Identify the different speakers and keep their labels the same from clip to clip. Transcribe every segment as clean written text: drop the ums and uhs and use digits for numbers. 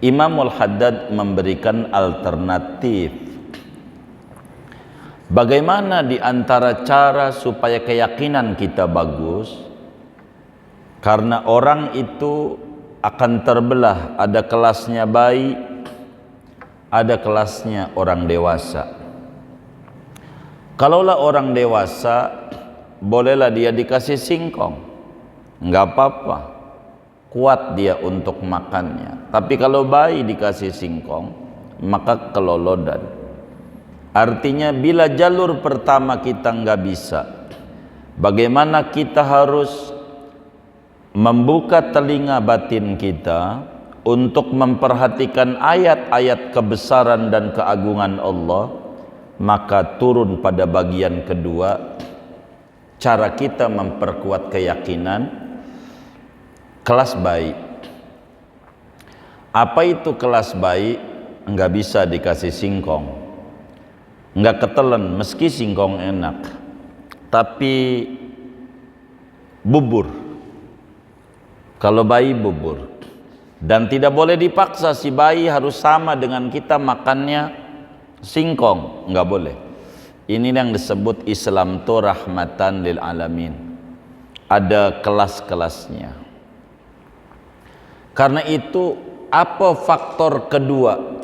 Speaker 1: Imamul Haddad memberikan alternatif. Bagaimana di antara cara supaya keyakinan kita bagus? Karena orang itu akan terbelah, ada kelasnya bayi, ada kelasnya orang dewasa. Kalaulah orang dewasa, bolehlah dia dikasih singkong, nggak apa-apa, kuat dia untuk makannya. Tapi kalau bayi dikasih singkong, maka kelolodan. Artinya bila jalur pertama kita nggak bisa, bagaimana kita harus membuka telinga batin kita untuk memperhatikan ayat-ayat kebesaran dan keagungan Allah, maka turun pada bagian kedua, cara kita memperkuat keyakinan. Kelas bayi. Apa itu kelas bayi? Nggak bisa dikasih singkong, nggak ketelen meski singkong enak, tapi bubur. Kalau bayi bubur, dan tidak boleh dipaksa si bayi harus sama dengan kita makannya singkong, nggak boleh. Ini yang disebut Islam itu rahmatan lil alamin, ada kelas-kelasnya. Karena itu, apa faktor kedua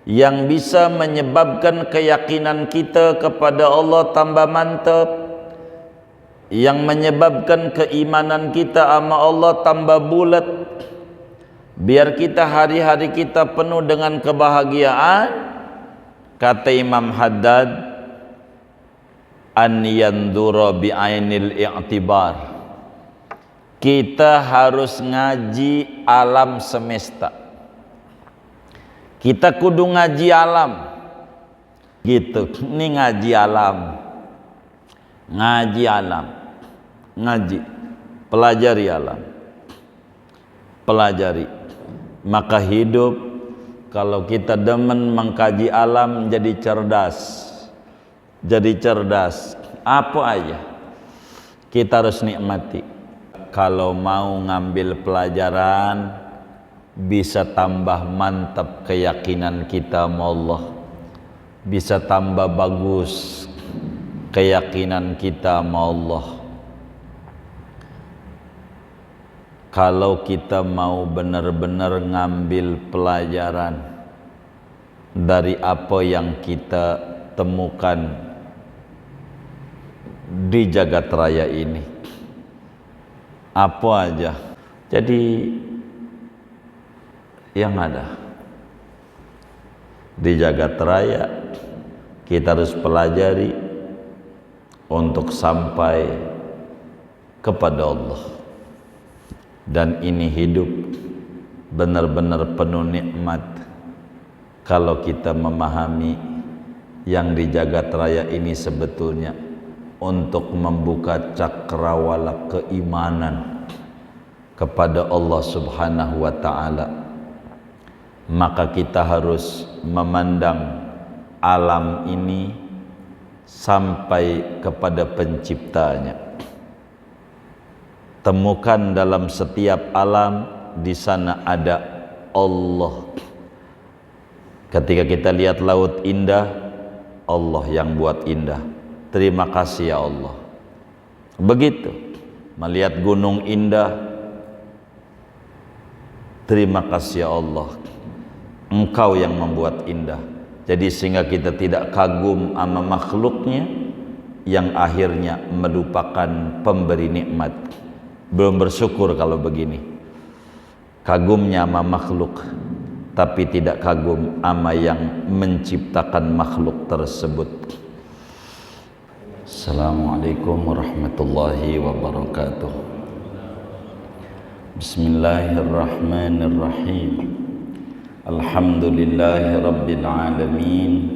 Speaker 1: yang bisa menyebabkan keyakinan kita kepada Allah tambah mantap, yang menyebabkan keimanan kita sama Allah tambah bulat, biar kita hari-hari kita penuh dengan kebahagiaan? Kata Imam Haddad, an yandura bi'ainil i'tibar. Kita harus ngaji alam semesta. Kita kudu ngaji alam. Gitu. Ini ngaji alam. Ngaji alam. Ngaji. Pelajari alam. Pelajari. Maka hidup, kalau kita demen mengkaji alam, jadi cerdas. Jadi cerdas. Apa aja kita harus nikmati. Kalau mau ngambil pelajaran, bisa tambah mantap keyakinan kita sama Allah, bisa tambah bagus keyakinan kita sama Allah. Kalau kita mau benar-benar ngambil pelajaran dari apa yang kita temukan di jagat raya ini, apa aja jadi yang ada di jagat raya, kita harus pelajari untuk sampai kepada Allah. Dan ini hidup benar-benar penuh nikmat kalau kita memahami yang di jagat raya ini sebetulnya untuk membuka cakrawala keimanan kepada Allah Subhanahu wa ta'ala. Maka kita harus memandang alam ini sampai kepada penciptanya. Temukan dalam setiap alam, di sana ada Allah. Ketika kita lihat laut indah, Allah yang buat indah. Terima kasih ya Allah. Begitu melihat gunung indah, terima kasih ya Allah, Engkau yang membuat indah. Jadi sehingga kita tidak kagum sama makhluknya yang akhirnya melupakan pemberi nikmat. Belum bersyukur kalau begini. Kagumnya sama makhluk, tapi tidak kagum sama yang menciptakan makhluk tersebut. Assalamualaikum warahmatullahi wabarakatuh. Bismillahirrahmanirrahim. Alhamdulillahi rabbil alamin.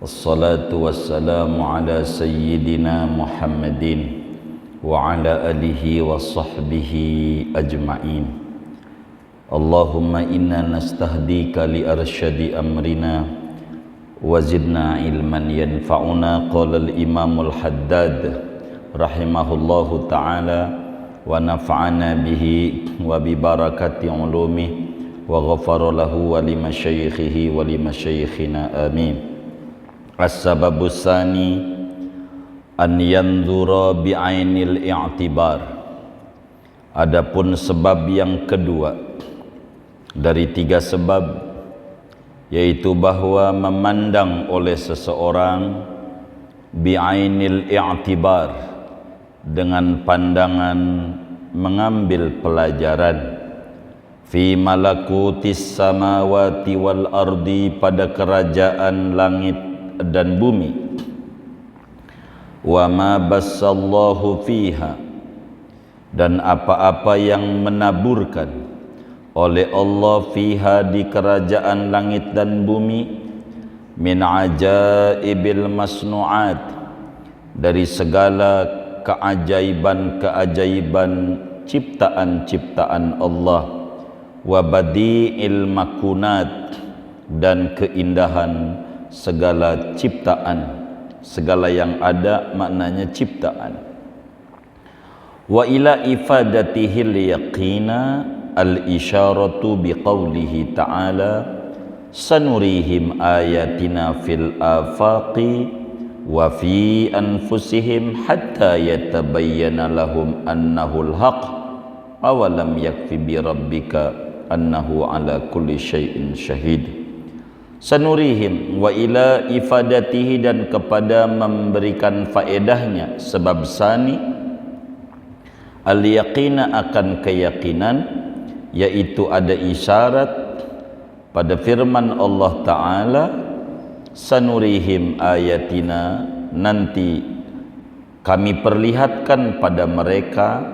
Speaker 1: Wassalatu wassalamu ala sayyidina Muhammadin wa ala alihi wa sahbihi ajma'in. Allahumma inna nastahdika li arsyadi amrina wazidna ilman yanfa'una. Qala al-imamul Haddad rahimahullahu ta'ala wa nafa'ana bihi wa bi barakati ulumih wa ghafara lahu wa limasyayikhihi wa limasyayikhina amin. As-sababus tsani an yanzura bi'ainil i'tibar. Adapun sebab yang kedua dari 3 sebab, yaitu bahwa memandang oleh seseorang bi'ainil i'tibar, dengan pandangan mengambil pelajaran, fi malakutis samawati wal ardi, pada kerajaan langit dan bumi, wa ma bassallahu fiha, dan apa-apa yang menaburkan oleh Allah fiha, di kerajaan langit dan bumi, min ajaibil masnu'at, dari segala keajaiban-keajaiban ciptaan-ciptaan Allah, wa badi'il makunat, dan keindahan segala ciptaan, segala yang ada maknanya ciptaan. Wa ila ifadatihil yaqina al-isyaratu biqaulihi ta'ala sanurihim ayatina fil afaqi wa fi anfusihim hatta yatabayyana lahum annahul haq awalam yakfi bi rabbika annahu ala kulli syai'in syahid. Sanurihim wa ila ifadatihi, dan kepada memberikan faedahnya, sebab sani al-yaqina, akan keyakinan, yaitu ada isyarat pada firman Allah Ta'ala, sanurihim ayatina, nanti kami perlihatkan pada mereka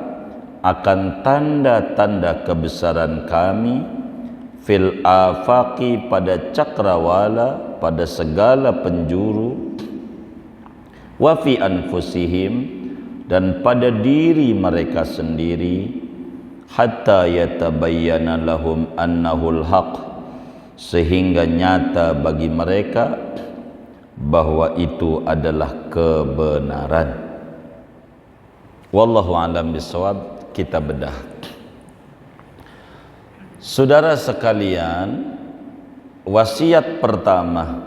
Speaker 1: akan tanda-tanda kebesaran kami, fil afaqi, pada cakrawala, pada segala penjuru, wa fi anfusihim, dan pada diri mereka sendiri, hatta yatabayyana lahum annahul haq, sehingga nyata bagi mereka bahwa itu adalah kebenaran. Wallahu a'lam bishawab. Kita bedah. Saudara sekalian, wasiat pertama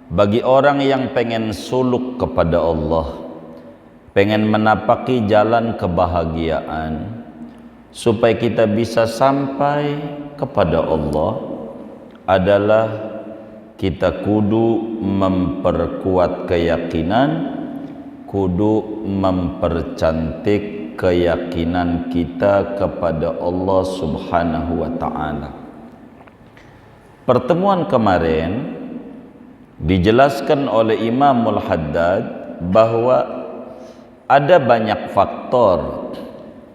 Speaker 1: bagi orang yang pengen suluk kepada Allah, pengen menapaki jalan kebahagiaan, supaya kita bisa sampai kepada Allah, adalah kita kudu memperkuat keyakinan, kudu mempercantik keyakinan kita kepada Allah Subhanahu wa Ta'ala. Pertemuan kemarin dijelaskan oleh Imamul Haddad bahwa ada banyak faktor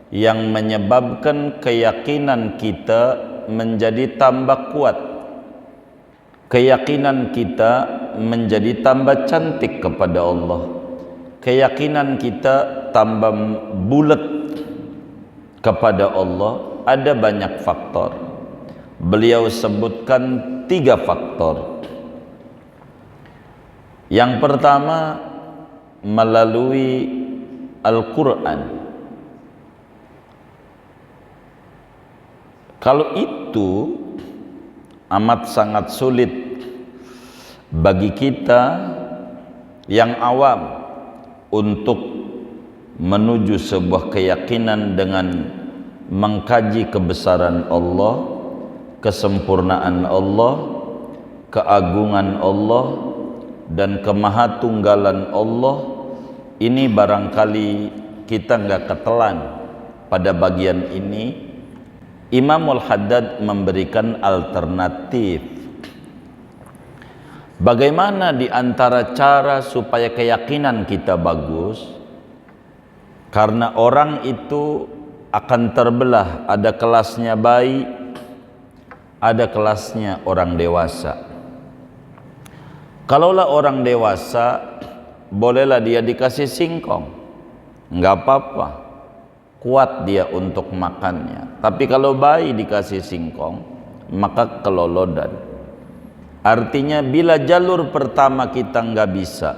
Speaker 1: yang menyebabkan keyakinan kita menjadi tambah kuat, keyakinan kita menjadi tambah cantik kepada Allah, keyakinan kita tambah bulat kepada Allah. Ada banyak faktor. Beliau sebutkan 3 faktor. Yang pertama, melalui Al-Quran. Kalau itu amat sangat sulit bagi kita yang awam untuk menuju sebuah keyakinan dengan mengkaji kebesaran Allah, kesempurnaan Allah, keagungan Allah, dan kemahatunggalan Allah. Ini barangkali kita nggak ketelan pada bagian ini. Imamul Haddad memberikan alternatif. Bagaimana di antara cara supaya keyakinan kita bagus? Karena orang itu akan terbelah, ada kelasnya bayi, ada kelasnya orang dewasa. Kalaulah orang dewasa, bolehlah dia dikasih singkong, nggak apa-apa, kuat dia untuk makannya. Tapi kalau bayi dikasih singkong, maka kelolodan. Artinya bila jalur pertama kita nggak bisa,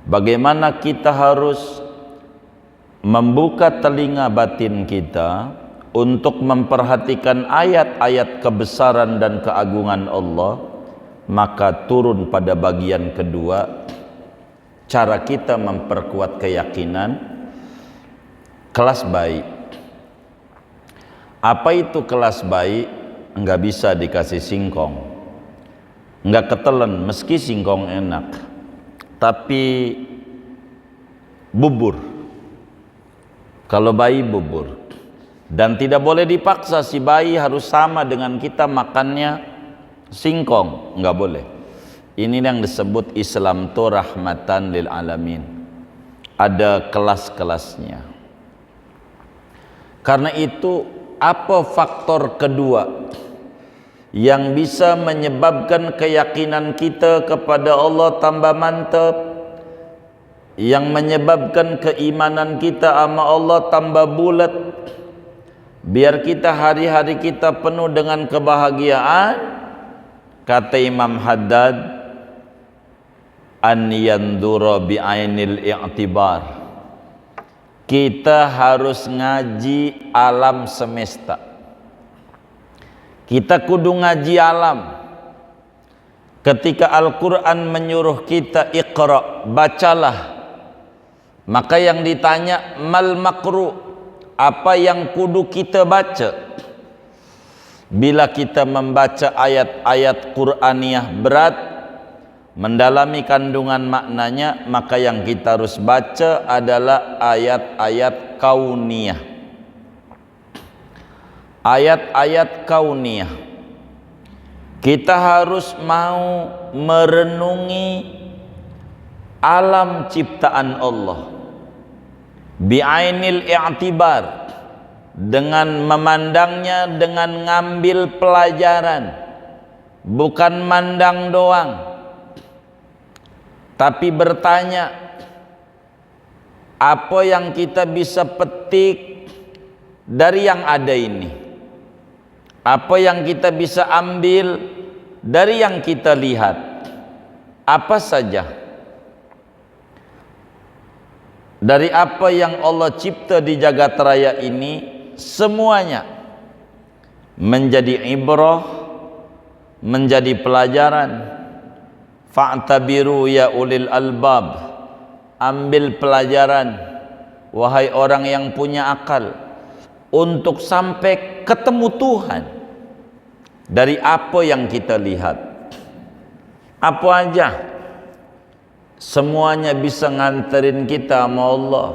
Speaker 1: bagaimana kita harus membuka telinga batin kita untuk memperhatikan ayat-ayat kebesaran dan keagungan Allah, maka turun pada bagian kedua cara kita memperkuat keyakinan, kelas baik. Apa itu kelas baik? Enggak bisa dikasih singkong, enggak ketelan meski singkong enak, tapi bubur. Kalau bayi bubur, dan tidak boleh dipaksa si bayi harus sama dengan kita makannya singkong, enggak boleh. Ini yang disebut Islam itu rahmatan lil alamin, ada kelas-kelasnya. Karena itu, apa faktor kedua yang bisa menyebabkan keyakinan kita kepada Allah tambah mantap, yang menyebabkan keimanan kita sama Allah tambah bulat, biar kita hari-hari kita penuh dengan kebahagiaan? Kata Imam Haddad, an yandura bi'ainil i'tibar, kita harus ngaji alam semesta. Kita kudu ngaji alam. Ketika Al-Quran menyuruh kita iqra, bacalah, maka yang ditanya mal makru, apa yang kudu kita baca? Bila kita membaca ayat-ayat Qur'aniyah berat, mendalami kandungan maknanya, maka yang kita harus baca adalah ayat-ayat kauniyah. Ayat-ayat kauniyah. Kita harus mau merenungi alam ciptaan Allah bi'ainil i'tibar, dengan memandangnya dengan ngambil pelajaran, bukan mandang doang, tapi bertanya apa yang kita bisa petik dari yang ada ini, apa yang kita bisa ambil dari yang kita lihat, apa saja dari apa yang Allah cipta di jagat raya ini, semuanya menjadi ibrah, menjadi pelajaran. Fa'tabiru ya ulil albab, ambil pelajaran wahai orang yang punya akal, untuk sampai ketemu Tuhan dari apa yang kita lihat. Apa aja, semuanya bisa nganterin kita sama Allah.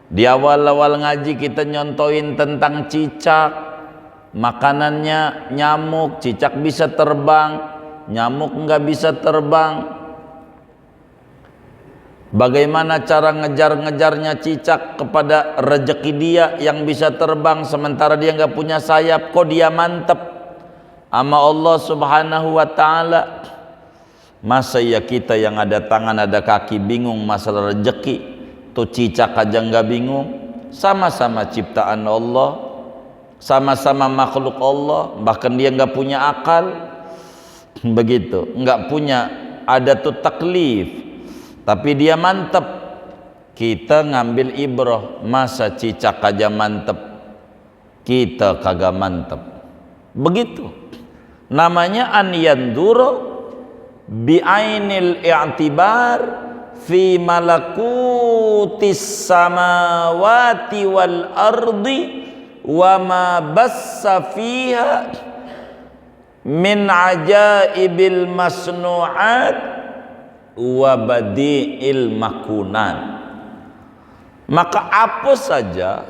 Speaker 1: Di awal-awal ngaji kita nyontoin tentang cicak, makanannya nyamuk, cicak bisa terbang, nyamuk enggak bisa terbang. Bagaimana cara ngejar-ngejarnya cicak kepada rezeki dia yang bisa terbang, sementara dia enggak punya sayap, kok dia mantep sama Allah subhanahu wa ta'ala. Masa ya kita yang ada tangan ada kaki bingung masalah rezeki, tuh cicak aja enggak bingung. Sama-sama ciptaan Allah, sama-sama makhluk Allah, bahkan dia enggak punya akal, begitu, enggak punya, ada tuh taklif, tapi dia mantep. Kita ngambil ibrah, masa cicak aja mantep, kita kagak mantep. Begitu namanya an yanduru bi'ainil i'tibar fi malakutis samawati wal ardi wa ma bassa fiha min ajaibil masnu'at wa badi'il makunat. Maka apa saja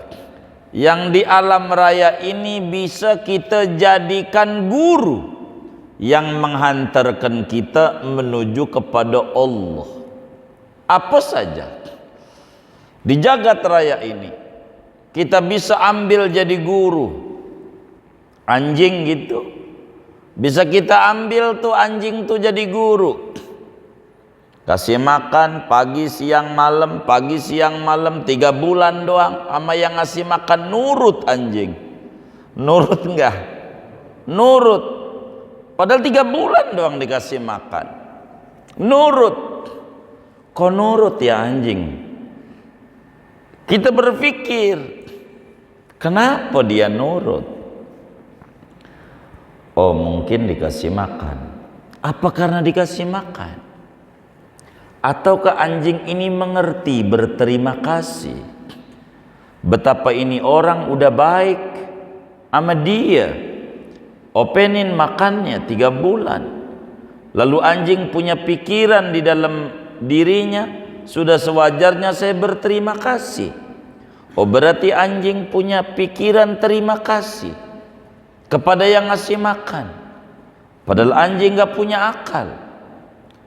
Speaker 1: yang di alam raya ini bisa kita jadikan guru yang menghantarkan kita menuju kepada Allah. Apa saja di jagat raya ini kita bisa ambil jadi guru. Anjing gitu, bisa kita ambil tuh anjing tuh jadi guru. Kasih makan pagi siang malam, pagi siang malam, 3 bulan doang sama yang ngasih makan, nurut anjing. Nurut enggak? Nurut. Padahal 3 bulan doang dikasih makan, nurut. Kok nurut ya anjing? Kita berpikir Kenapa dia nurut? Oh, mungkin dikasih makan. Apa karena dikasih makan? Ataukah anjing ini mengerti berterima kasih? Betapa ini orang udah baik sama dia. Openin makannya 3 bulan. Lalu anjing punya pikiran di dalam dirinya, sudah sewajarnya saya berterima kasih. Oh, berarti anjing punya pikiran terima kasih kepada yang ngasih makan. Padahal anjing gak punya akal.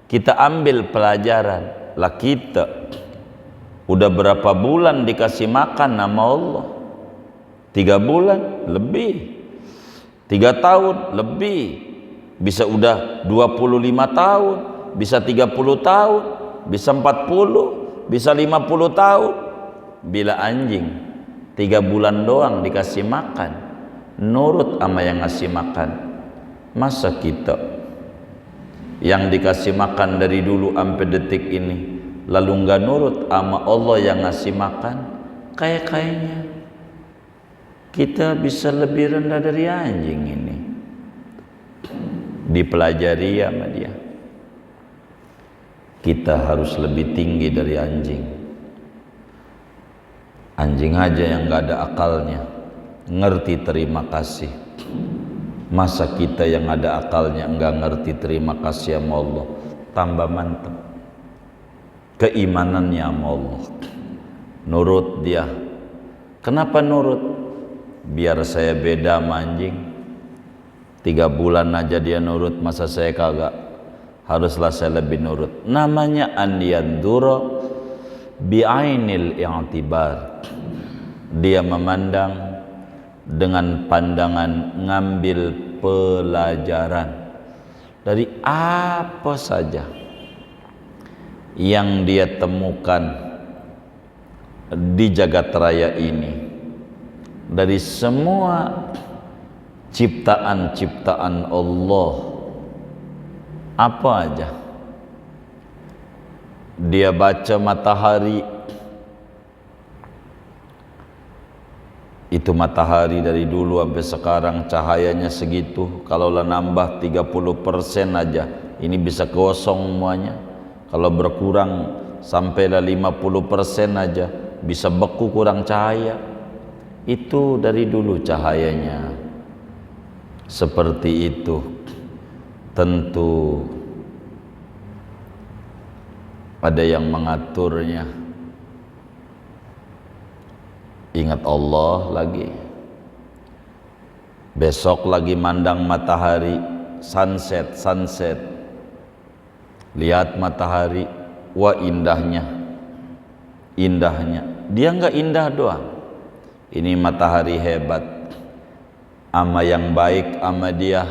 Speaker 1: Kita ambil pelajaran. Lah kita udah berapa bulan dikasih makan nama Allah? 3 bulan lebih, 3 tahun lebih, bisa udah 25 tahun, bisa 30 tahun, bisa 40, bisa 50 tahun. Bila anjing 3 bulan doang dikasih makan, nurut sama yang ngasih makan, masa kita yang dikasih makan dari dulu sampai detik ini lalu nggak nurut sama Allah yang ngasih makan? Kayaknya kita bisa lebih rendah dari anjing ini. Dipelajari sama dia. Kita harus lebih tinggi dari anjing. Anjing aja yang gak ada akalnya ngerti terima kasih. Masa kita yang ada akalnya enggak ngerti terima kasih sama Allah? Tambah mantap keimanannya sama Allah. Nurut dia. Kenapa nurut? Biar saya beda sama anjing. 3 bulan aja dia nurut, masa saya kagak? Haruslah saya lebih nurut. Namanya andiyandura bi'ainil i'tibar. Dia memandang dengan pandangan ngambil pelajaran dari apa saja yang dia temukan di jagat raya ini, dari semua ciptaan-ciptaan Allah. Apa aja dia baca matahari, itu matahari dari dulu sampai sekarang cahayanya segitu, kalau lah nambah 30% aja ini bisa kosong semuanya. Kalau berkurang sampailah 50% aja bisa beku, kurang cahaya. Itu dari dulu cahayanya seperti itu. Tentu ada yang mengaturnya. Ingat Allah lagi. Besok lagi mandang matahari, sunset. Lihat matahari, wah indahnya. Dia nggak indah doang. Ini matahari hebat. Ama yang baik ama dia,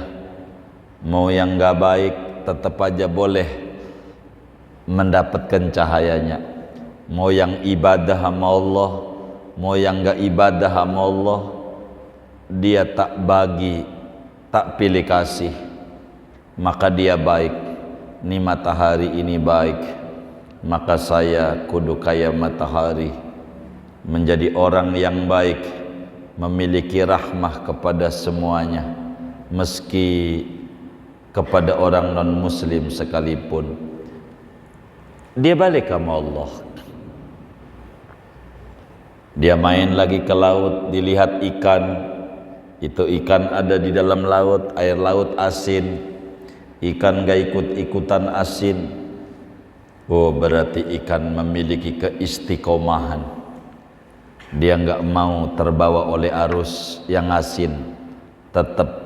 Speaker 1: mau yang nggak baik tetap aja boleh mendapatkan cahayanya. Mau yang ibadah sama Allah, mau yang nggak ibadah sama Allah, dia tak bagi, tak pilih kasih, maka dia baik. Ini matahari ini baik, maka saya kudu kaya matahari, menjadi orang yang baik, memiliki rahmah kepada semuanya, meski kepada orang non muslim sekalipun. Dia balik sama Allah. Dia main lagi ke laut, dilihat ikan. Itu ikan ada di dalam laut, air laut asin. Ikan gak ikut-ikutan asin. Oh, berarti ikan memiliki keistiqomahan. Dia gak mau terbawa oleh arus yang asin. Tetap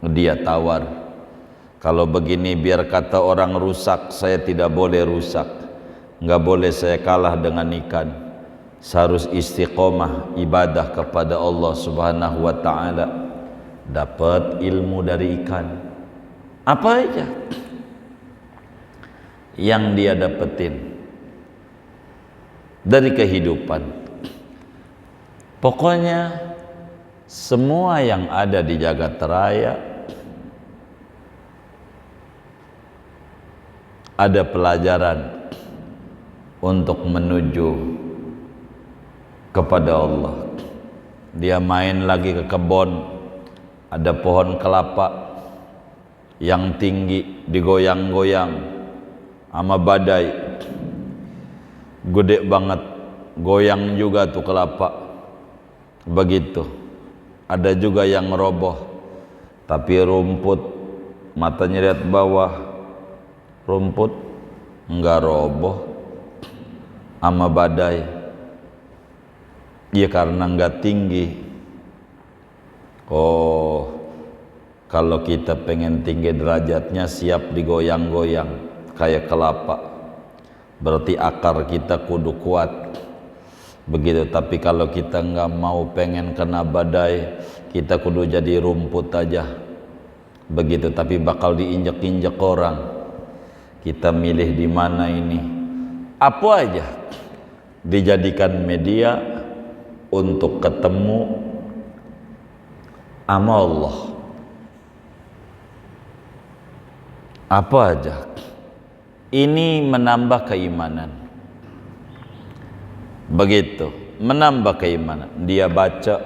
Speaker 1: dia tawar. Kalau begini biar kata orang rusak, saya tidak boleh rusak. Gak boleh saya kalah dengan ikan. Saya harus istiqomah ibadah kepada Allah Subhanahu wa ta'ala. Dapat ilmu dari ikan. Apa aja yang dia dapetin dari kehidupan. Pokoknya semua yang ada di jagat raya ada pelajaran untuk menuju kepada Allah. dia main lagi ke kebun, ada pohon kelapa yang tinggi digoyang-goyang sama badai, gede banget, goyang juga tuh kelapa. Begitu, ada juga yang roboh, tapi rumput, matanya lihat bawah, rumput enggak roboh sama badai. Ya karena enggak tinggi. Oh, kalau kita pengen tinggi derajatnya, siap digoyang-goyang kayak kelapa, berarti akar kita kudu kuat. Begitu. Tapi kalau kita enggak mau pengen kena badai, kita kudu jadi rumput aja. Begitu. Tapi bakal diinjek-injek orang. Kita milih di mana ini? Apa aja dijadikan media untuk ketemu sama Allah. Apa aja. Ini menambah keimanan. Begitu, menambah keimanan. Dia baca,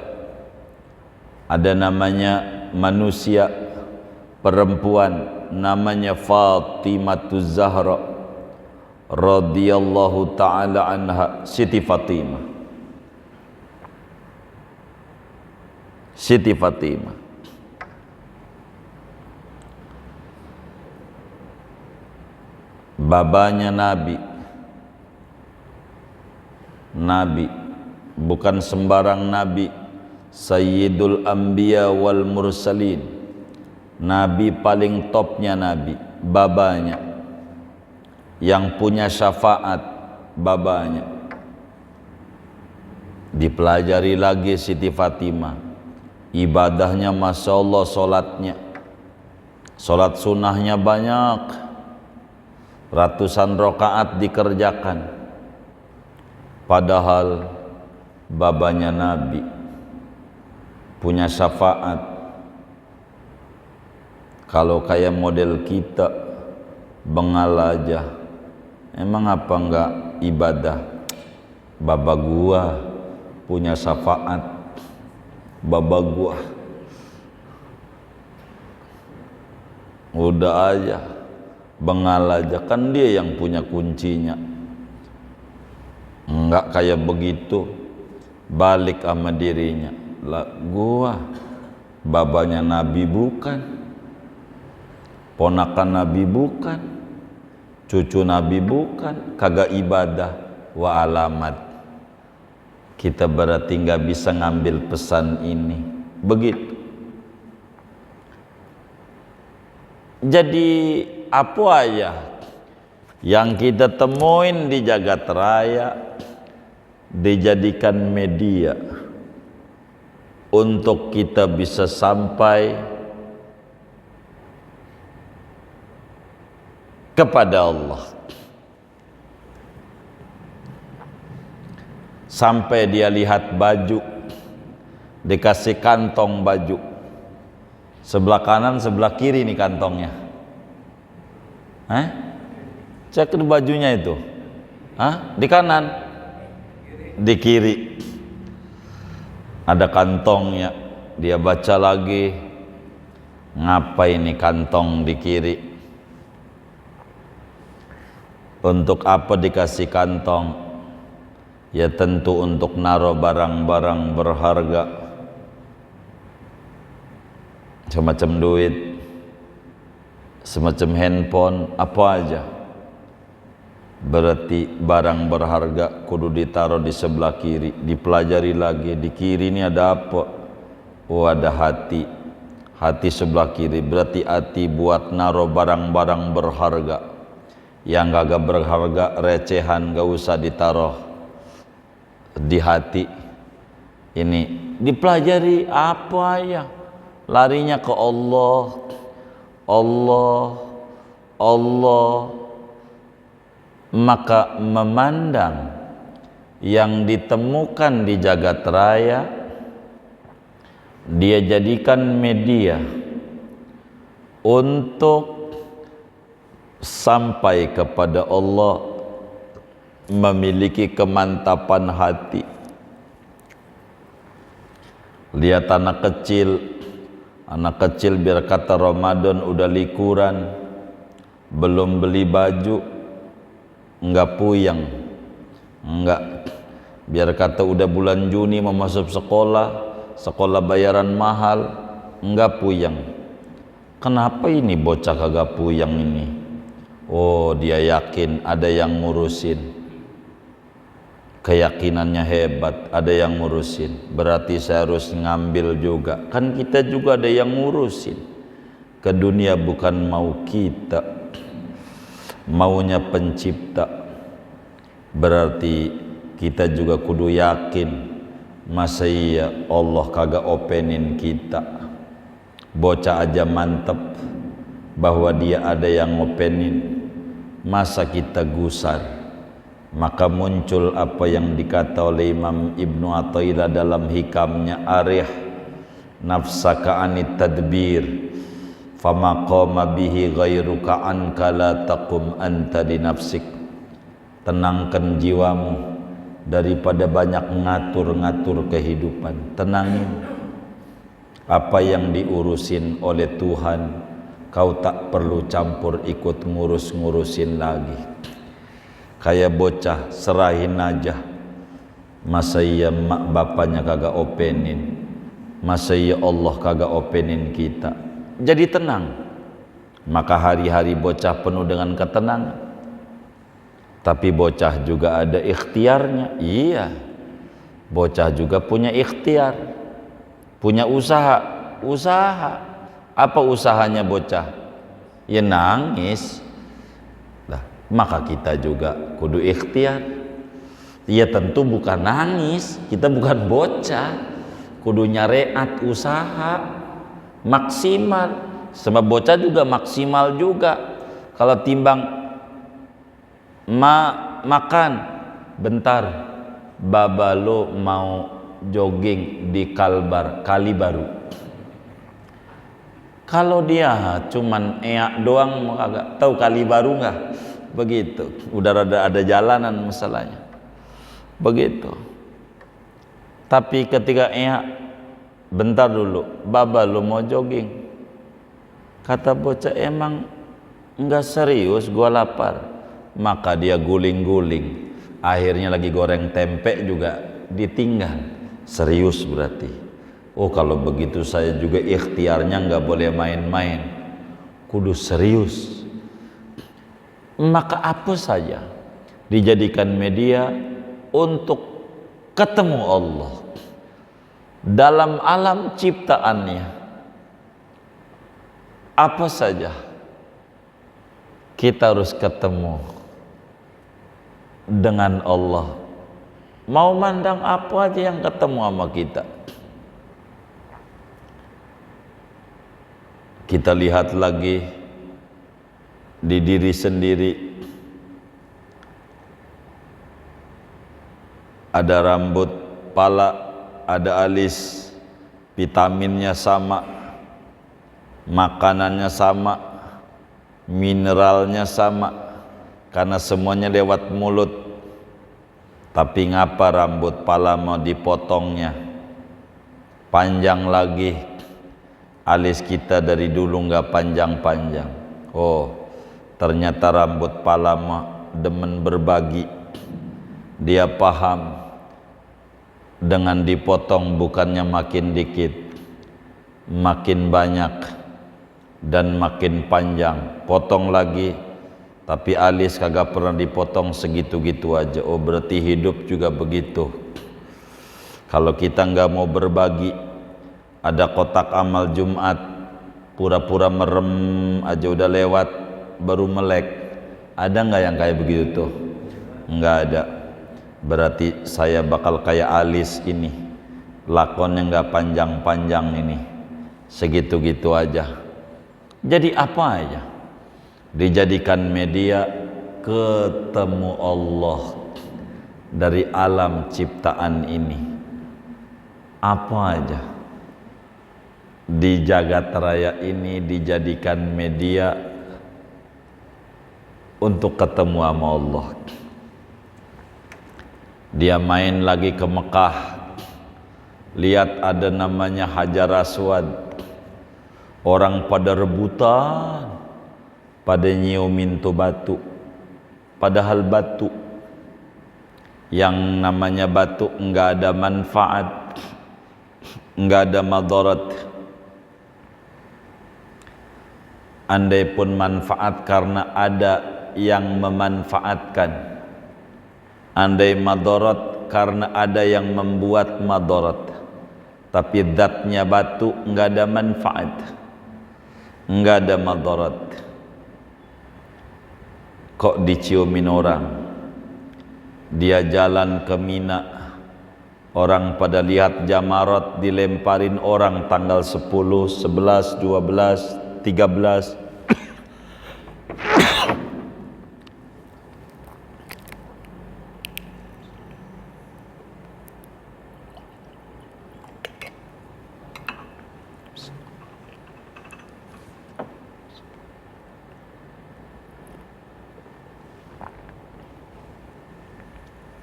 Speaker 1: ada namanya manusia perempuan, namanya Fatimah Zahra radhiyallahu taala anha, Siti Fatimah. Siti Fatimah. Babanya Nabi. Nabi, bukan sembarang Nabi, Sayyidul Anbiya wal Mursalin. Nabi paling topnya Nabi, babanya. Yang punya syafaat, babanya. Dipelajari lagi Siti Fatimah. Ibadahnya Masya Allah, sholatnya, sholat sunnahnya banyak, ratusan rakaat dikerjakan. Padahal babanya Nabi punya syafaat. Kalau kayak model kita bengal aja, emang apa enggak ibadah? Baba gua punya syafaat, baba gua udah aja bengal aja, kan dia yang punya kuncinya. Enggak kayak begitu, balik sama dirinya. Lah gua babanya Nabi bukan, ponakan Nabi bukan, cucu Nabi bukan, kagak ibadah. Wa alamat, kita berarti nggak bisa ngambil pesan ini. Begitu. Jadi apa aja yang kita temuin di jagat raya dijadikan media untuk kita bisa sampai kepada Allah. Sampai dia lihat baju, dikasih kantong baju, sebelah kanan sebelah kiri nih kantongnya. Cek di bajunya itu. Di kanan, di kiri ada kantongnya. Dia baca lagi, ngapain nih kantong di kiri? Untuk apa dikasih kantong? Ya tentu untuk naruh barang-barang berharga, semacam duit, semacam handphone, apa aja. Berarti barang berharga kudu ditaruh di sebelah kiri. Dipelajari lagi, di kiri ini ada apa? Oh, ada hati. Hati sebelah kiri, berarti hati buat naruh barang-barang berharga. Yang gak berharga, recehan, gak usah ditaruh di hati. Ini dipelajari apa ya, larinya ke Allah, Allah, Allah. Maka memandang yang ditemukan di jagat raya, dia jadikan media untuk sampai kepada Allah, memiliki kemantapan hati. Lihat anak kecil biar kata Ramadan udah likuran, belum beli baju, enggak puyeng, enggak. Biar kata udah bulan Juni mau masuk sekolah bayaran mahal, enggak puyeng. Kenapa ini bocah kagak puyeng ini? Oh, dia yakin ada yang ngurusin. Keyakinannya hebat, ada yang ngurusin. Berarti saya harus ngambil juga. Kan kita juga ada yang ngurusin. Ke dunia bukan mau kita, maunya pencipta. Berarti kita juga kudu yakin, masa iya Allah kagak openin kita. Bocah aja mantep bahwa dia ada yang openin, masa kita gusar? Maka muncul apa yang dikata oleh Imam Ibnu Athaillah dalam hikamnya, arih nafsaka anit tadbir fama qama bihi ghairuka anka la taqum anta di nafsik. Tenangkan jiwamu daripada banyak ngatur-ngatur kehidupan. Tenangin apa yang diurusin oleh Tuhan, kau tak perlu campur ikut ngurus-ngurusin lagi. Kayak bocah serahin aja. Masa iya mak bapaknya kagak openin, masa iya Allah kagak openin kita. Jadi tenang. Maka hari-hari bocah penuh dengan ketenangan. Tapi bocah juga ada ikhtiarnya. Iya, bocah juga punya ikhtiar, punya usaha. Apa usahanya bocah? Ya nangis. Maka kita juga kudu ikhtiar. Ya tentu bukan nangis, kita bukan bocah, kudu nyareat usaha maksimal. Sebab bocah juga maksimal juga. Kalau timbang makan bentar, baba lo mau jogging di Kali Baru. Kalau dia cuman eak doang, agak tahu Kali Baru nggak? Begitu, udah ada jalanan masalahnya. Begitu. Tapi ketika bentar dulu, baba lu mau jogging. Kata bocah, emang enggak serius, gua lapar. Maka dia guling-guling. Akhirnya lagi goreng tempe juga ditinggal. Serius berarti. Oh, kalau begitu saya juga ikhtiarnya enggak boleh main-main. Kudu serius. Maka apa saja dijadikan media untuk ketemu Allah dalam alam ciptaannya. Apa saja kita harus ketemu dengan Allah. Mau mandang apa aja yang ketemu sama kita. Kita lihat lagi di diri sendiri. Ada rambut, pala, ada alis, vitaminnya sama, makanannya sama, mineralnya sama, karena semuanya lewat mulut. Tapi ngapa rambut pala mau dipotongnya? Panjang lagi. Alis kita dari dulu nggak panjang-panjang. Oh, ternyata rambut pala mah demen berbagi. Dia paham dengan dipotong bukannya makin dikit, makin banyak dan makin panjang. Potong lagi, tapi alis kagak pernah dipotong segitu-gitu aja. Oh, berarti hidup juga begitu. Kalau kita nggak mau berbagi, ada kotak amal Jumat, pura-pura merem aja udah lewat baru melek. Ada nggak yang kayak begitu tuh? Nggak ada. Berarti saya bakal kayak alis ini, lakonnya nggak panjang-panjang ini, segitu-gitu aja. Jadi apa aja dijadikan media ketemu Allah dari alam ciptaan ini. Apa aja di jagat raya ini dijadikan media untuk ketemu sama Allah. Dia main lagi ke Mekah, lihat ada namanya Hajar Aswad, orang pada rebutan, pada nyiumin tuh batu, padahal batu yang namanya batu enggak ada manfaat, enggak ada madarat. Andai pun manfaat karena ada yang memanfaatkan, andai madarat karena ada yang membuat madarat. Tapi zatnya batu enggak ada manfaat, enggak ada madarat. Kok diciumin orang? Dia jalan ke Mina, orang pada lihat jamarat dilemparin orang tanggal 10, 11, 12, 13.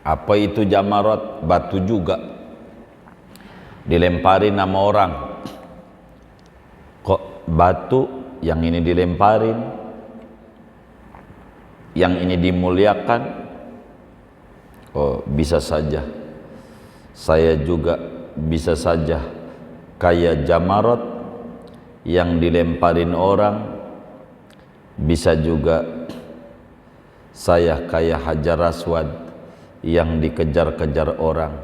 Speaker 1: Apa itu jamarat? Batu juga dilemparin sama orang. Kok batu yang ini dilemparin, yang ini dimuliakan? Oh, bisa saja saya juga bisa saja kayak jamarat yang dilemparin orang, bisa juga saya kayak Hajar Aswad yang dikejar-kejar orang.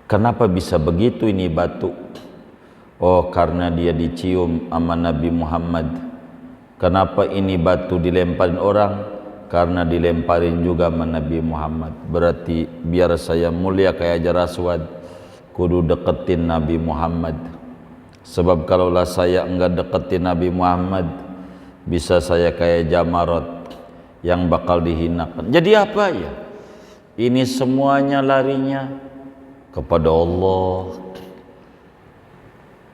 Speaker 1: Kenapa bisa begitu ini batu? Oh, karena dia dicium sama Nabi Muhammad. Kenapa ini batu dilemparin orang? Karena dilemparin juga sama Nabi Muhammad. Berarti biar saya mulia kayak Hajar Aswad, kudu deketin Nabi Muhammad. Sebab kalaulah saya enggak deketin Nabi Muhammad, bisa saya kayak jamarat yang bakal dihinakan. Jadi apa ya? Ini semuanya larinya kepada Allah.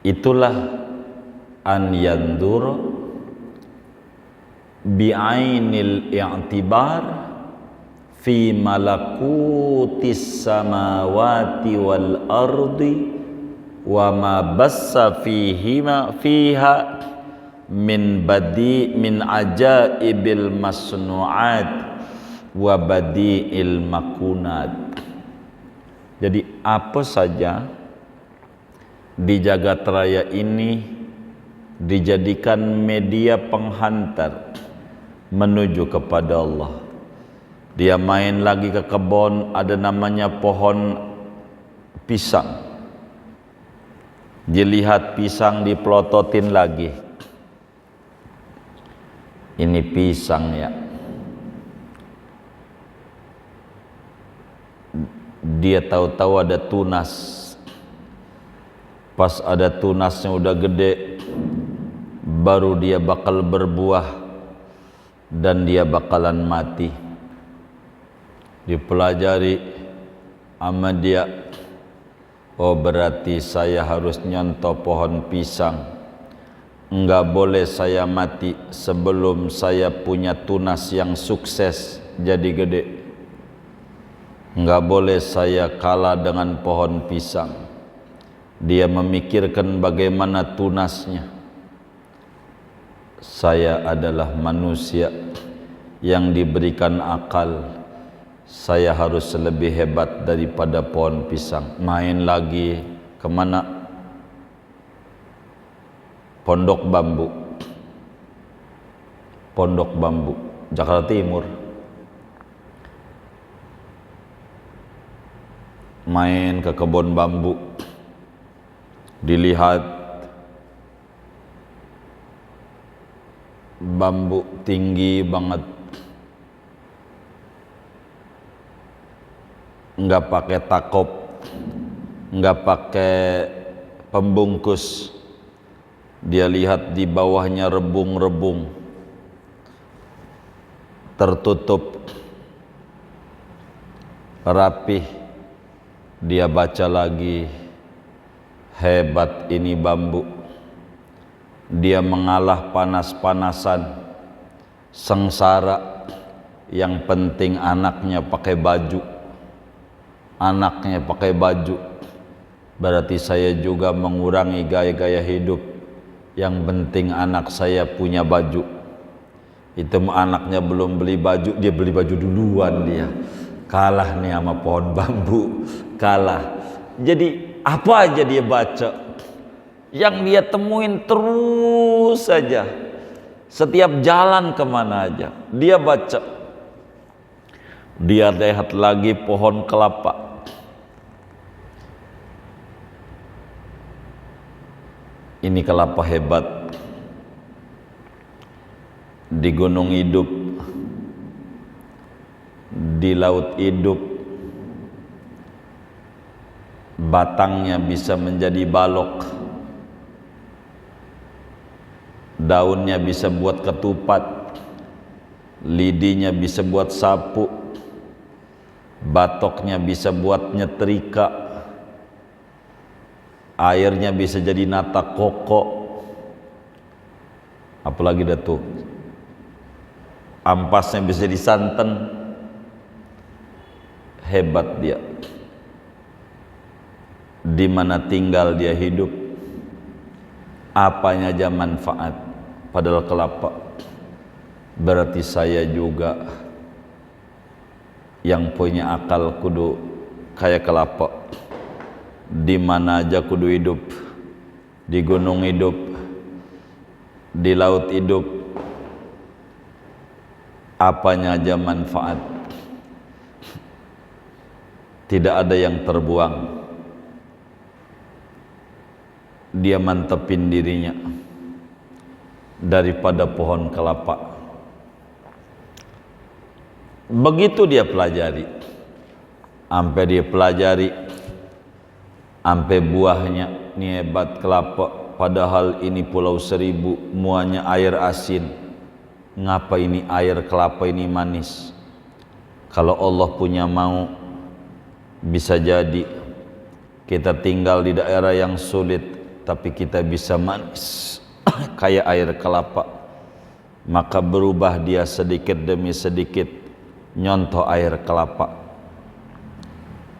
Speaker 1: Itulah an yandur bi'ainil i'tibar fi malakutis samawati wal ardi wa ma bassa fiha min ajaibil masnu'at wa badi'il makunat. Jadi apa saja di jagat raya ini dijadikan media penghantar menuju kepada Allah. Dia main lagi ke kebun, ada namanya pohon pisang. Dilihat pisang, dipelototin lagi. Ini pisang ya. Dia tahu-tahu ada tunas. Pas ada tunasnya udah gede, baru dia bakal berbuah dan dia bakalan mati. Dipelajari sama dia, oh berarti saya harus nyontoh pohon pisang. Enggak boleh saya mati sebelum saya punya tunas yang sukses jadi gede. Enggak boleh saya kalah dengan pohon pisang. Dia memikirkan bagaimana tunasnya. Saya adalah manusia yang diberikan akal. Saya harus lebih hebat daripada pohon pisang. Main lagi kemana? Pondok Bambu, Pondok Bambu, Jakarta Timur. Main ke kebun bambu, dilihat bambu tinggi banget, nggak pakai takop, nggak pakai pembungkus. Dia lihat di bawahnya rebung-rebung, tertutup rapih. Dia baca lagi, hebat ini bambu. Dia mengalah panas-panasan, sengsara. Yang penting anaknya pakai baju, anaknya pakai baju. berarti saya juga mengurangi gaya-gaya hidup. Yang penting anak saya punya baju. Itu anaknya belum beli baju, dia beli baju duluan dia. Kalah nih sama pohon bambu, kalah. Jadi apa aja dia baca, yang dia temuin terus saja. Setiap jalan kemana aja dia baca. Dia lihat lagi pohon kelapa. Ini kelapa hebat. Di gunung hidup, di laut hidup, batangnya bisa menjadi balok, daunnya bisa buat ketupat, lidinya bisa buat sapu, batoknya bisa buat nyetrika, airnya bisa jadi nata koko, apalagi dah tuh, ampasnya bisa disanten. Hebat dia. Di mana tinggal dia hidup, apanya aja manfaat. Padahal kelapa, berarti saya juga yang punya akal kudu kayak kelapa. Di mana aja kudu hidup, di gunung hidup, di laut hidup, apanya aja manfaat. Tidak ada yang terbuang. Dia mantepin dirinya daripada pohon kelapa. Begitu dia pelajari, sampai dia pelajari, sampai buahnya ini hebat kelapa. Padahal ini Pulau Seribu, muanya air asin. Ngapa ini air kelapa ini manis? Kalau Allah punya mau, bisa jadi kita tinggal di daerah yang sulit, tapi kita bisa manis kayak air kelapa. Maka berubah dia sedikit demi sedikit, nyontoh air kelapa.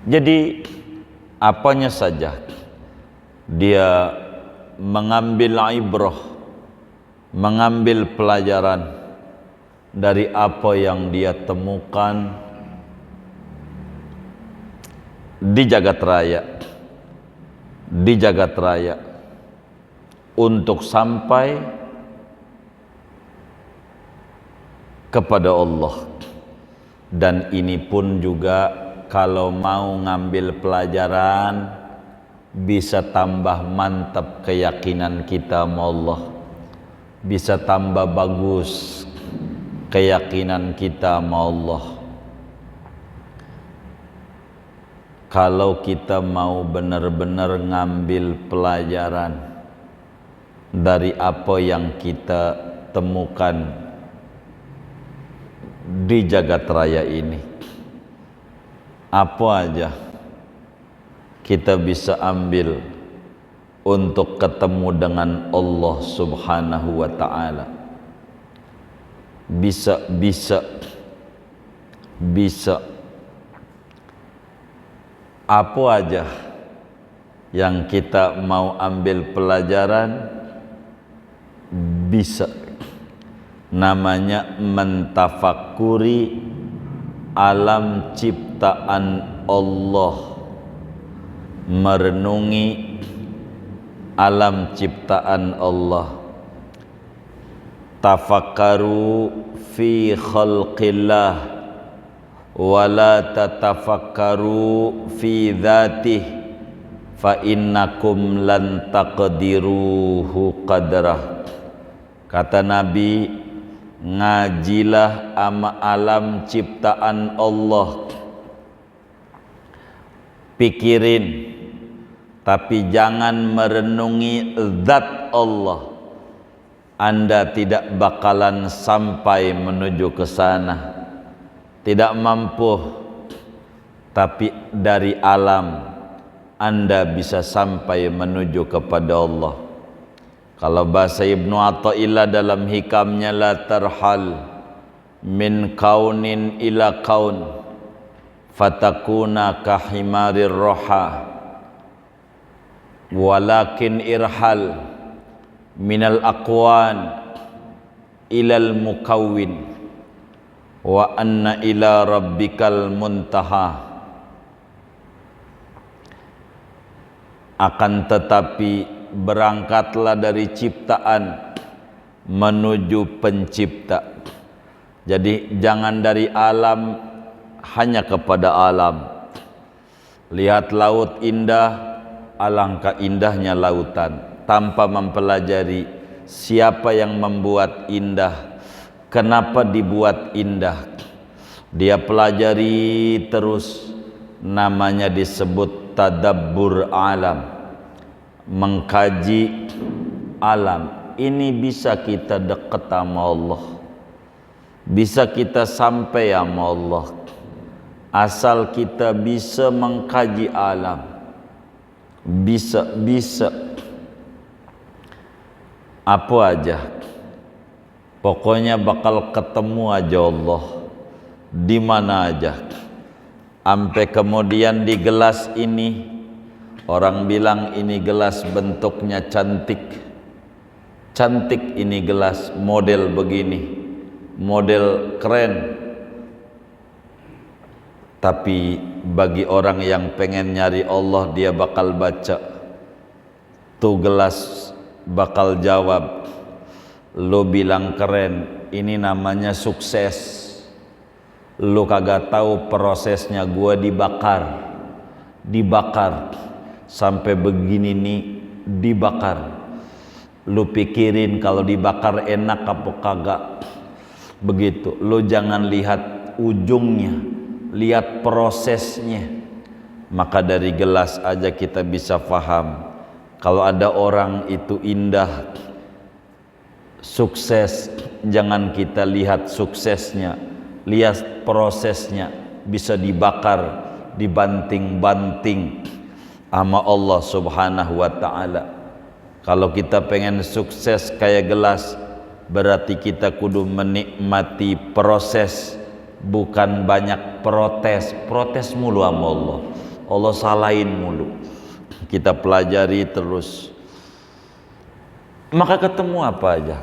Speaker 1: Jadi apanya saja dia mengambil ibrah, mengambil pelajaran dari apa yang dia temukan di jagat raya, untuk sampai kepada Allah. Dan ini pun juga kalau mau ngambil pelajaran, bisa tambah mantap keyakinan kita sama Allah, bisa tambah bagus keyakinan kita sama Allah. Kalau kita mau benar-benar ngambil pelajaran dari apa yang kita temukan di jagat raya ini, apa aja kita bisa ambil untuk ketemu dengan Allah Subhanahu wa ta'ala. Bisa apa aja yang kita mau ambil pelajaran, bisa. Namanya mentafakuri alam ciptaan Allah, merenungi alam ciptaan Allah. Tafakkaru fi khalqillah wala tatafakkaru fi dzatih fa innakum lan taqdiruhu qadrah. Kata Nabi, ngajilah ama alam ciptaan Allah, pikirin, tapi jangan merenungi zat Allah. Anda tidak bakalan sampai menuju ke sana, tidak mampu. Tapi dari alam Anda bisa sampai menuju kepada Allah. Kalau bahasa Ibnu Athaillah dalam hikamnya, la tarhal min kaunin ila kaun fatakuna kahimarir roha. walakin irhal minal aqwan ilal mukawwin wa anna ila rabbikal muntaha. Akan tetapi berangkatlah dari ciptaan menuju pencipta. Jadi jangan dari alam hanya kepada alam. Lihat laut indah, alangkah indahnya lautan, tanpa mempelajari siapa yang membuat indah, kenapa dibuat indah. Dia pelajari terus, namanya disebut tadabbur alam, mengkaji alam. Ini bisa kita dekat sama Allah, bisa kita sampai sama Allah, asal kita bisa mengkaji alam. Bisa apa aja, pokoknya bakal ketemu aja Allah di mana aja. Sampai kemudian di gelas ini, orang bilang ini gelas bentuknya cantik. Cantik ini gelas, model begini, model keren. Tapi bagi orang yang pengen nyari Allah, dia bakal baca tuh gelas, bakal jawab, lo bilang keren, ini namanya sukses. Lo kagak tahu prosesnya, gua dibakar sampai begini nih, dibakar. Lo pikirin kalau dibakar enak apa kagak, begitu. Lo jangan lihat ujungnya, lihat prosesnya. Maka dari gelas aja kita bisa paham kalau ada orang itu indah, sukses. Jangan kita lihat suksesnya, lihat prosesnya. Bisa dibakar, dibanting-banting sama Allah Subhanahu wa ta'ala. Kalau kita pengen sukses kayak gelas, berarti kita kudu menikmati proses, bukan banyak protes. Protes mulu sama Allah, Allah salahin mulu. Kita pelajari terus, maka ketemu apa aja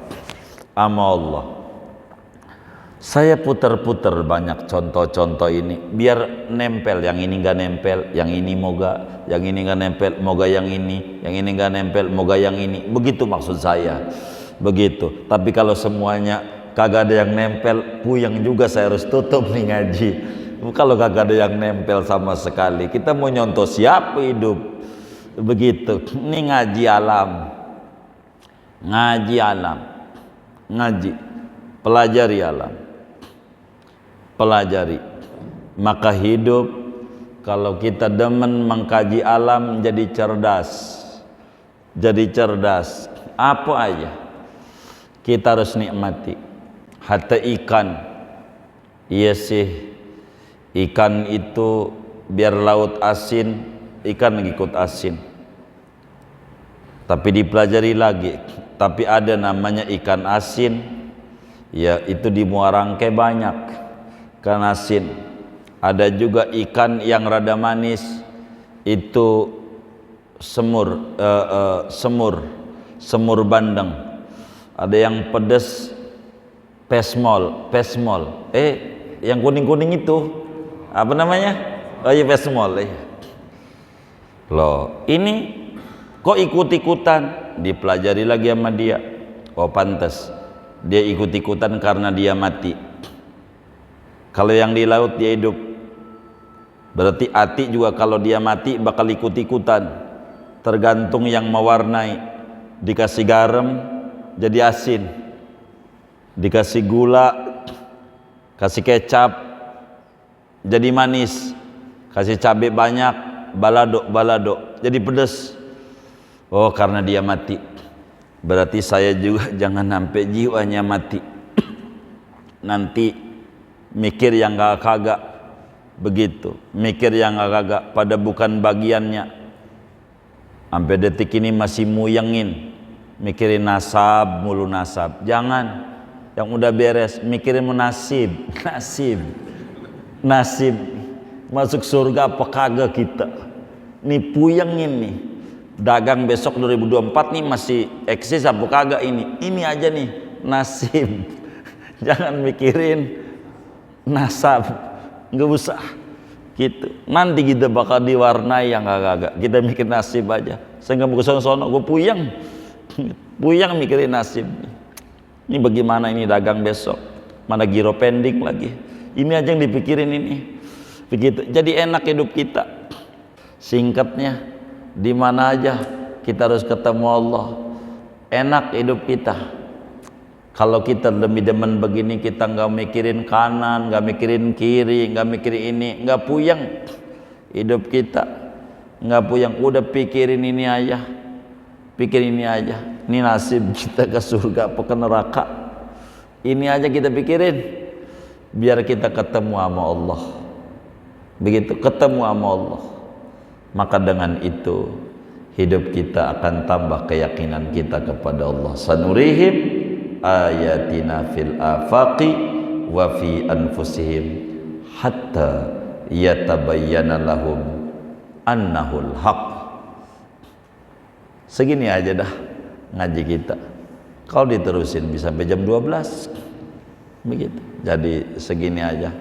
Speaker 1: sama Allah. Saya putar-putar banyak contoh-contoh ini biar nempel. Yang ini nggak nempel, yang ini moga, yang ini nggak nempel, moga yang ini nggak nempel, moga yang ini. Begitu maksud saya, begitu. Tapi kalau semuanya kagak ada yang nempel, puyeng juga, saya harus tutup nih ngaji. Kalau kagak ada yang nempel sama sekali, kita mau nyontoh siapa hidup? Begitu. Ini ngaji alam, ngaji, pelajari alam, pelajari. Maka hidup, kalau kita demen mengkaji alam, jadi cerdas. Apa aja kita harus nikmati. Hatta ikan, iya sih, ikan itu biar laut asin, ikan ngikut asin. Tapi dipelajari lagi, tapi ada namanya ikan asin, ya itu di Muara Angke banyak ikan asin. Ada juga ikan yang rada manis, itu semur bandeng. Ada yang pedes, pesmol. Yang kuning-kuning itu apa namanya? Oh iya, pesmol. Loh, ini kok ikut-ikutan? Dipelajari lagi sama dia. Oh pantas dia ikut-ikutan karena dia mati. Kalau yang di laut dia hidup, berarti ati juga kalau dia mati bakal ikut-ikutan. Tergantung yang mewarnai. Dikasih garam jadi asin, dikasih gula, kasih kecap jadi manis, kasih cabai banyak, balado jadi pedas. Oh, karena dia mati. Berarti saya juga jangan sampai jiwanya mati. Nanti mikir yang kagak, begitu. Mikir yang kagak, pada bukan bagiannya. Sampai detik ini masih muyengin, mikirin nasab mulu, nasab. Jangan. Yang udah beres mikirin nasib. Nasib masuk surga apa kagak kita. Nih puyengin nih. dagang besok 2024 nih masih eksis apa kagak ini aja nih nasib. Jangan mikirin nasab, nggak usah gitu. Nanti kita bakal diwarnai yang kagak, kita mikir nasib aja. Saya nggak mau kesono-sono, gue puyang mikirin nasib. Ini bagaimana ini dagang besok, mana giro pending lagi, ini aja yang dipikirin ini. Begitu, jadi enak hidup kita. Singkatnya, di mana aja kita harus ketemu Allah. Enak hidup kita. Kalau kita lebih demen begini, kita nggak mikirin kanan, nggak mikirin kiri, nggak mikirin ini, nggak puyeng hidup kita, nggak puyeng. Udah pikirin ini aja, pikirin ini aja. Ini nasib kita ke surga apa ke neraka. Ini aja kita pikirin, biar kita ketemu sama Allah. Begitu ketemu sama Allah, maka dengan itu hidup kita akan tambah keyakinan kita kepada Allah. Sanurihim ayatina fil afaqi wa fi anfusihim hatta yatabayyana lahum annahul haq. Segini aja dah ngaji kita. Kalau diterusin bisa sampai jam 12. Begitu. Jadi segini aja.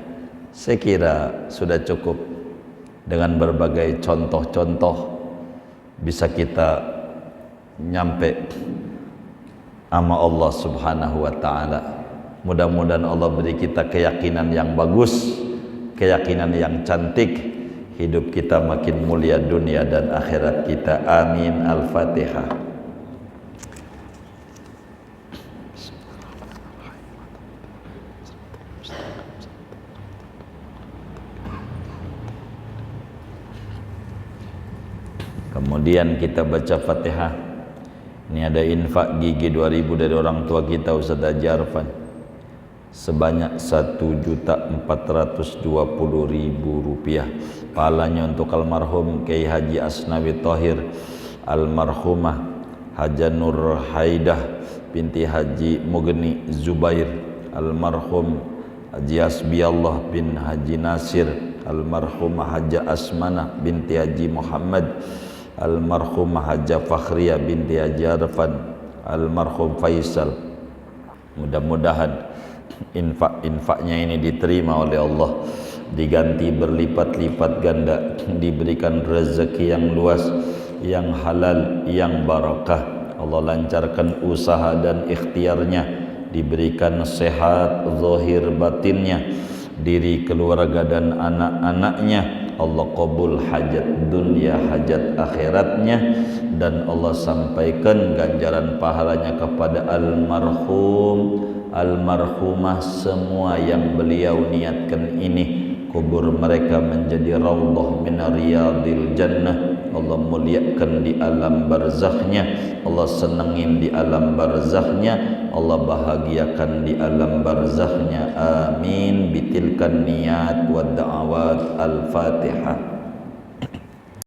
Speaker 1: Saya kira sudah cukup dengan berbagai contoh-contoh bisa kita nyampe sama Allah Subhanahu wa ta'ala. Mudah-mudahan Allah beri kita keyakinan yang bagus, keyakinan yang cantik, hidup kita makin mulia dunia dan akhirat kita. Amin. Al-Fatihah. Kemudian kita baca Fatihah. Ini ada infak gigi 2000 dari orang tua kita Ustaz Haji Arfan sebanyak 1.420.000 rupiah. Pahalanya untuk almarhum Kiai Haji Asnawi Thohir, almarhumah Haja Nur Haidah binti Haji Mugni Zubair, almarhum Haji Asbiyallah bin Haji Nasir, almarhumah Haja Asmanah binti Haji Muhammad, almarhumah Haja Fakhriyah binti Haji Arfan, almarhum Faisal. Mudah-mudahan infak-infaknya ini diterima oleh Allah, diganti berlipat-lipat ganda, diberikan rezeki yang luas, yang halal, yang barakah. Allah lancarkan usaha dan ikhtiarnya, diberikan sehat zahir batinnya, diri keluarga dan anak-anaknya. Allah qabul hajat dunia, hajat akhiratnya, dan Allah sampaikan ganjaran pahalanya kepada almarhum, almarhumah semua yang beliau niatkan ini. Kubur mereka menjadi raudhah min riyadil jannah. Allah muliakan di alam barzakhnya, Allah senengin di alam barzakhnya, Allah bahagiakan di alam barzakhnya. Amin. Bitilkan niat wa da'awat. Al-Fatihah.